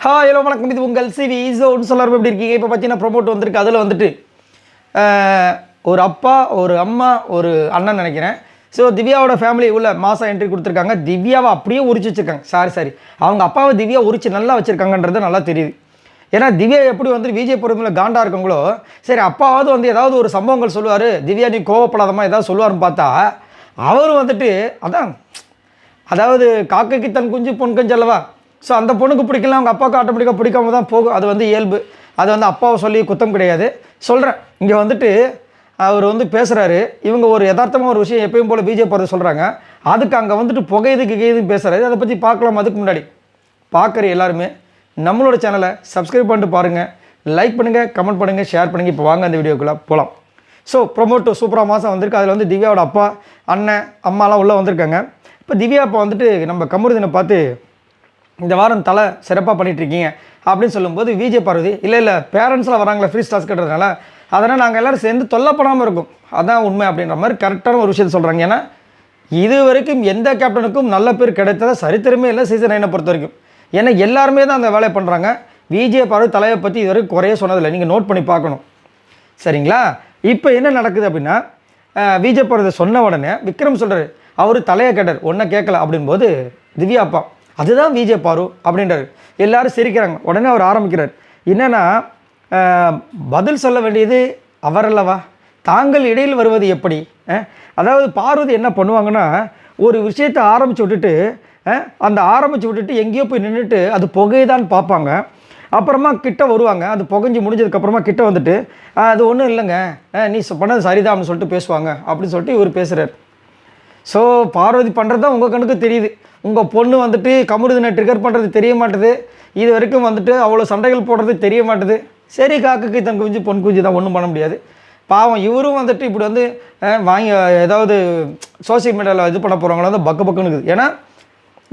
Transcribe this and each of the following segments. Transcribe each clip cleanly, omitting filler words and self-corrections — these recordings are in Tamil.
ஹலோ வணக்கம், இது உங்கள் சிவி ஈஸோன்னு சொல்லார். எப்படி இருக்கீங்க? இப்போ பார்த்தீங்கன்னா ப்ரொமோட் வந்திருக்கு. அதில் வந்துட்டு ஒரு அப்பா, ஒரு அம்மா, ஒரு அண்ணன் நினைக்கிறேன். ஸோ திவ்யாவோட ஃபேமிலி உள்ள மாதம் என்ட்ரி கொடுத்துருக்காங்க. திவ்யாவை அப்படியே உரிச்சு வச்சுருக்காங்க. சாரி அவங்க அப்பாவை திவ்யா உரிச்சு நல்லா வச்சுருக்காங்கன்றது நல்லா தெரியுது. ஏன்னா திவ்யா எப்படி வந்து விஜய் பொறுமையில் காண்டா இருக்குங்களோ, சரி அப்பாவது வந்து ஏதாவது ஒரு சம்பவங்கள் சொல்லுவார், திவ்யா நீ கோவப்படாதமா ஏதாவது சொல்லுவார்னு பார்த்தா அவரும் வந்துட்டு அதாவது காக்கைக்கு தன் குஞ்சு பொன் கஞ்சு அல்லவா. ஸோ அந்த பொண்ணுக்கு பிடிக்கலாம், அவங்க அப்பாவுக்கு ஆட்டோமேட்டிக்காக பிடிக்காம தான் போகும். அது வந்து இயல்பு. அது வந்து அப்பாவை சொல்லி குத்தம் கிடையாது. சொல்கிறேன், இங்கே வந்துட்டு அவர் வந்து பேசுகிறாரு. இவங்க ஒரு யதார்த்தமாக ஒரு விஷயம் எப்பயும் போல் பிஜே போகிறது சொல்கிறாங்க. அதுக்கு அங்கே வந்துட்டு புகையுதுக்கு பேசுகிறாரு. அதை பற்றி பார்க்கலாம். அதுக்கு முன்னாடி பார்க்குற எல்லாருமே நம்மளோட சேனலை சப்ஸ்கிரைப் பண்ணிட்டு பாருங்கள், லைக் பண்ணுங்கள், கமெண்ட் பண்ணுங்கள், ஷேர் பண்ணுங்கள். இப்போ வாங்க அந்த வீடியோக்குள்ளே போகலாம். ஸோ ப்ரொமோட் சூப்பராக மாதம் வந்திருக்கு. அதில் வந்து திவ்யாவோட அப்பா, அண்ணன், அம்மாலாம் உள்ளே வந்திருக்காங்க. இப்போ திவ்யா இப்போ வந்துட்டு நம்ம கமருதீனை பார்த்து இந்த வாரம் தலை சிறப்பாக பண்ணிகிட்ருக்கீங்க அப்படின்னு சொல்லும்போது விஜய் பார்வதி இல்லை பேரண்ட்ஸ்லாம் வராங்களே ஃப்ரீ ஸ்டாஸ் கட்டுறதுனால, அதனால் நாங்கள் எல்லோரும் சேர்ந்து தொல்லப்படாமல் இருக்கும், அதான் உண்மை அப்படின்ற மாதிரி கரெக்டான ஒரு விஷயத்தை சொல்கிறாங்க. ஏன்னா இது வரைக்கும் எந்த கேப்டனுக்கும் நல்ல பேர் கிடைத்ததை சரித்திரமே இல்லை சீசன் 9 பொறுத்த வரைக்கும். ஏன்னா எல்லாருமே தான் அந்த வேலையை பண்ணுறாங்க. விஜய் பார்வதி தலையை பற்றி இது வரைக்கும் குறைய சொன்னதில்லை. நீங்கள் நோட் பண்ணி பார்க்கணும், சரிங்களா? இப்போ என்ன நடக்குது அப்படின்னா, விஜய் பார்வதி சொன்ன உடனே விக்ரம் சொல்கிறார், அவர் தலையை கேட்டார், ஒன்றை கேட்கல அப்படின்போது திவ்யா அப்பா அதுதான் விஜய் பாரு அப்படின்றார். எல்லாரும் சிரிக்கிறாங்க. உடனே அவர் ஆரம்பிக்கிறார், என்னென்னா பதில் சொல்ல வேண்டியது அவரல்லவா, தாங்கள் இடையில் வருவது எப்படி? அதாவது பார்வதி என்ன பண்ணுவாங்கன்னா, ஒரு விஷயத்தை ஆரம்பித்து விட்டுட்டு ஆரம்பித்து விட்டுட்டு எங்கேயோ போய் நின்றுட்டு அது புகைதான் பார்ப்பாங்க. அப்புறமா கிட்ட வருவாங்க. அது புகைஞ்சி முடிஞ்சதுக்கப்புறமா கிட்ட வந்துட்டு அது ஒன்றும் இல்லைங்க, நீ பண்ணது சரிதான் அப்படின்னு சொல்லிட்டு பேசுவாங்க அப்படின்னு சொல்லிட்டு இவர் பேசுகிறார். ஸோ பார்வதி பண்ணுறது தான் உங்கள் கணக்கு தெரியுது. உங்கள் பொண்ணு வந்துட்டு கமருதீனை ட்ரிகர் பண்ணுறது தெரிய மாட்டுது. இது வரைக்கும் வந்துட்டு அவ்வளோ சண்டைகள் போடுறது தெரிய மாட்டுது. சரி, காக்குக்கு தன் குஞ்சு பொன் குஞ்சு தான், ஒன்றும் பண்ண முடியாது. பாவம் இவரும் வந்துட்டு இப்படி வந்து வாங்கி ஏதாவது சோசியல் மீடியாவில் இது பண்ண போகிறவங்கள வந்து பக்குன்னு இருக்குது. ஏன்னா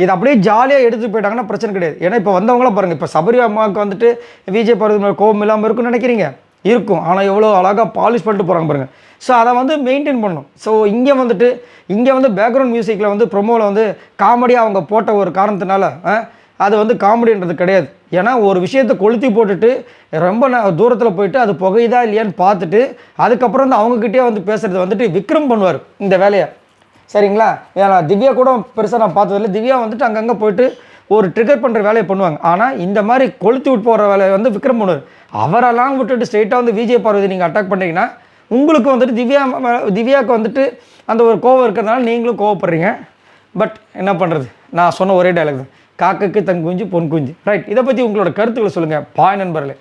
இது அப்படியே ஜாலியாக எடுத்துகிட்டு போயிட்டாங்கன்னா பிரச்சனை கிடையாது. ஏன்னா இப்போ வந்தவங்களாம் பாருங்கள், இப்போ சபரி அம்மாவுக்கு வந்துட்டு விஜய் பார்வதி கோபம் இல்லாமல் இருக்குன்னு நினைக்கிறீங்க? இருக்கும். ஆனால் எவ்வளோ அழகாக பாலிஷ் பண்ணிட்டு போகிறாங்க பாருங்கள். ஸோ அதை வந்து மெயின்டைன் பண்ணணும். ஸோ இங்கே வந்து பேக்ரவுண்ட் மியூசிக்கில் வந்து ப்ரொமோவில் வந்து காமெடியாக அவங்க போட்ட ஒரு காரணத்தினால அது வந்து காமெடின்றது கிடையாது. ஏன்னா ஒரு விஷயத்தை கொளுத்தி போட்டுட்டு ரொம்ப தூரத்தில் போயிட்டு அது புகையுதா இல்லையான்னு பார்த்துட்டு அதுக்கப்புறம் வந்து அவங்கக்கிட்டே வந்து பேசுகிறது வந்துட்டு விக்ரம் பண்ணுவார் இந்த வேலையை, சரிங்களா? ஏன்னா திவ்யா கூட பெருசாக நான் பார்த்ததில்லை. திவ்யா வந்துட்டு அங்கங்கே போயிட்டு ஒரு ட்ரிகர் பண்ணுற வேலையை பண்ணுவாங்க. ஆனால் இந்த மாதிரி கொளுத்தி விட்டு போகிற வேலையை வந்து விக்ரம் பண்ணுவார். அவரெல்லாம் விட்டுட்டு ஸ்ட்ரெயிட்டாக வந்து விஜய் பார்வதி நீங்கள் அட்டாக் பண்ணிங்கன்னா உங்களுக்கு வந்துட்டு திவ்யாவுக்கு வந்துட்டு அந்த ஒரு கோவம் இருக்கிறதுனால நீங்களும் கோவப்படுறீங்க. பட் என்ன பண்ணுறது, நான் சொன்ன ஒரே டைலாக் தான், காக்கைக்கு தன் குஞ்சு பொன் குஞ்சு. ரைட், இதை பற்றி உங்களோட கருத்துக்களை சொல்லுங்கள். பாய் நண்பர்களே.